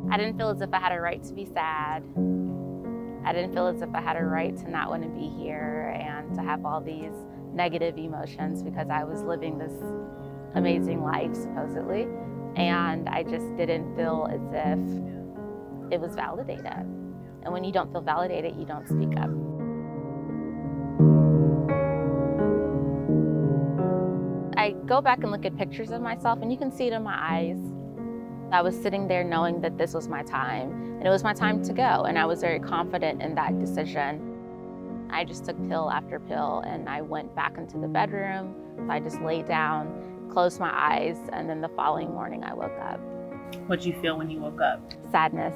I didn't feel as if I had a right to be sad. I didn't feel as if I had a right to not want to be here and to have all these negative emotions because I was living this amazing life, supposedly. And I just didn't feel as if it was validated. And when you don't feel validated, you don't speak up. I go back and look at pictures of myself, and you can see it in my eyes. I was sitting there knowing that this was my time, and it was my time to go, and I was very confident in that decision. I just took pill after pill, and I went back into the bedroom. I just laid down, closed my eyes, and then the following morning I woke up. What did you feel when you woke up? Sadness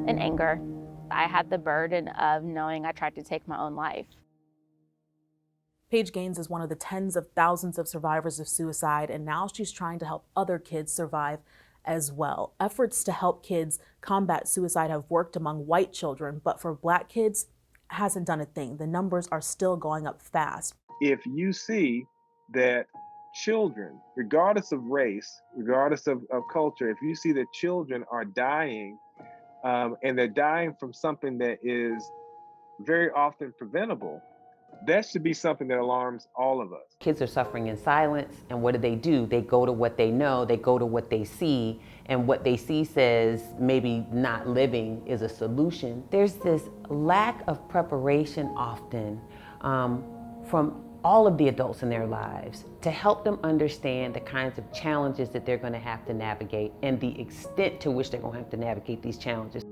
and anger. I had the burden of knowing I tried to take my own life. Paige Gaines is one of the tens of thousands of survivors of suicide, and now she's trying to help other kids survive as well. Efforts to help kids combat suicide have worked among white children, but for Black kids, hasn't done a thing. The numbers are still going up fast. If you see that children, regardless of race, regardless of culture, if you see that children are dying and they're dying from something that is very often preventable, that should be something that alarms all of us. Kids are suffering in silence, and what do? They go to what they know, they go to what they see, and what they see says maybe not living is a solution. There's this lack of preparation often from all of the adults in their lives to help them understand the kinds of challenges that they're going to have to navigate and the extent to which they're going to have to navigate these challenges.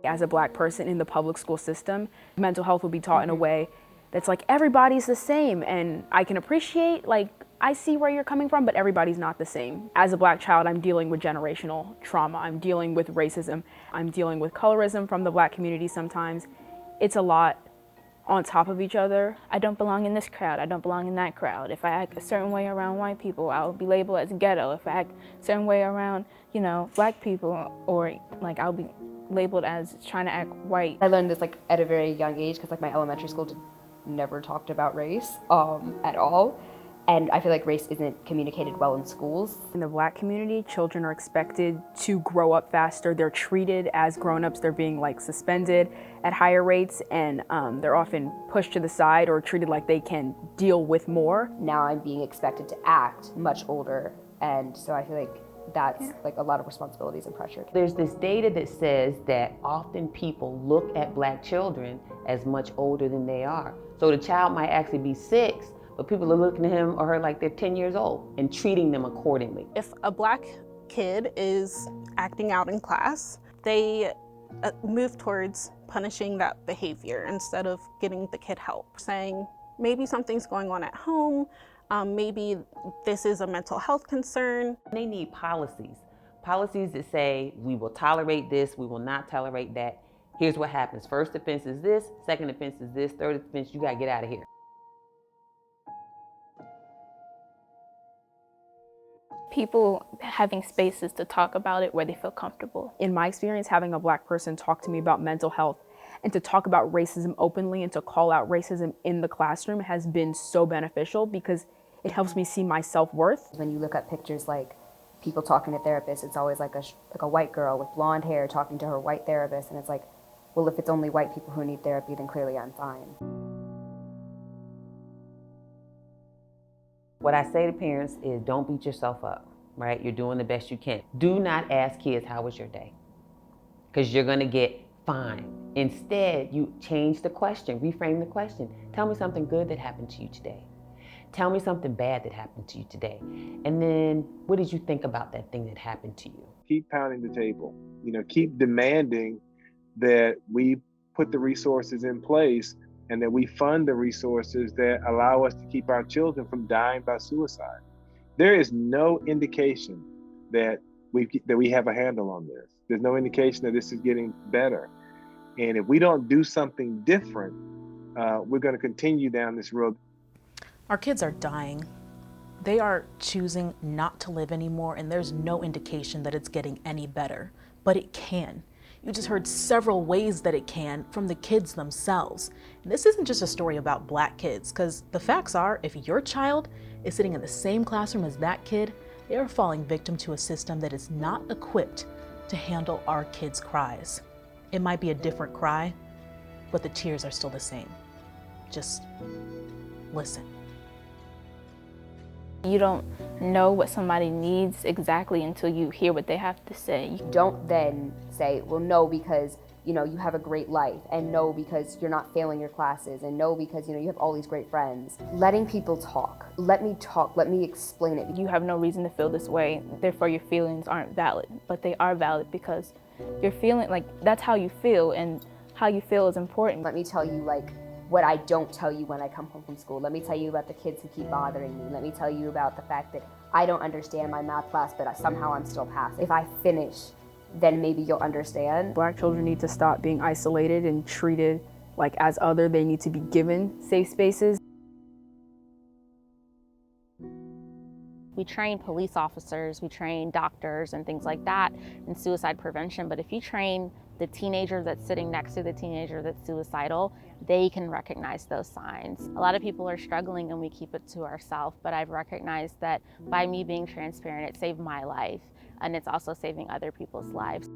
As a Black person in the public school system, mental health will be taught in a way that's like everybody's the same, and I can appreciate, like, I see where you're coming from, but everybody's not the same. As a Black child, I'm dealing with generational trauma. I'm dealing with racism. I'm dealing with colorism from the Black community sometimes. It's a lot on top of each other. I don't belong in this crowd. I don't belong in that crowd. If I act a certain way around white people, I'll be labeled as ghetto. If I act a certain way around, Black people, or like I'll be labeled as trying to act white. I learned this like at a very young age because like my elementary school never talked about race at all. And I feel like race isn't communicated well in schools. In the Black community, children are expected to grow up faster. They're treated as grown-ups. They're being like suspended at higher rates, and they're often pushed to the side or treated like they can deal with more. Now I'm being expected to act much older, and so I feel like that's like a lot of responsibilities and pressure. There's this data that says that often people look at Black children as much older than they are. So the child might actually be 6, but people are looking at him or her like they're 10 years old and treating them accordingly. If a Black kid is acting out in class, they move towards punishing that behavior instead of getting the kid help, saying maybe something's going on at home, maybe this is a mental health concern. They need policies that say we will tolerate this, we will not tolerate that. Here's what happens. First offense is this, second offense is this, third offense, you gotta get out of here. People having spaces to talk about it where they feel comfortable. In my experience, having a Black person talk to me about mental health and to talk about racism openly and to call out racism in the classroom has been so beneficial because it helps me see my self-worth. When you look at pictures like people talking to therapists, it's always like a white girl with blonde hair talking to her white therapist, and it's like, well, if it's only white people who need therapy, then clearly I'm fine. What I say to parents is don't beat yourself up, right? You're doing the best you can. Do not ask kids, how was your day? Because you're gonna get fine. Instead, you change the question, reframe the question. Tell me something good that happened to you today. Tell me something bad that happened to you today. And then what did you think about that thing that happened to you? Keep pounding the table, keep demanding that we put the resources in place and that we fund the resources that allow us to keep our children from dying by suicide. There is no indication that we have a handle on this. There's no indication that this is getting better. And if we don't do something different, we're going to continue down this road. Our kids are dying. They are choosing not to live anymore, and there's no indication that it's getting any better, but it can. You just heard several ways that it can from the kids themselves. And this isn't just a story about Black kids, because the facts are, if your child is sitting in the same classroom as that kid, they are falling victim to a system that is not equipped to handle our kids' cries. It might be a different cry, but the tears are still the same. Just listen. You don't know what somebody needs exactly until you hear what they have to say. Don't then say, well, no, because you have a great life, and no, because you're not failing your classes, and no, because you have all these great friends. Letting people talk. Let me talk, let me explain it. You have no reason to feel this way, therefore your feelings aren't valid, but they are valid because you're feeling like that's how you feel, and how you feel is important. Let me tell you what I don't tell you when I come home from school. Let me tell you about the kids who keep bothering me. Let me tell you about the fact that I don't understand my math class, but somehow I'm still passing. If I finish, then maybe you'll understand. Black children need to stop being isolated and treated like as other. They need to be given safe spaces. We train police officers, we train doctors and things like that in suicide prevention, but if you train the teenager that's sitting next to the teenager that's suicidal, they can recognize those signs. A lot of people are struggling and we keep it to ourselves, but I've recognized that by me being transparent, it saved my life, and it's also saving other people's lives.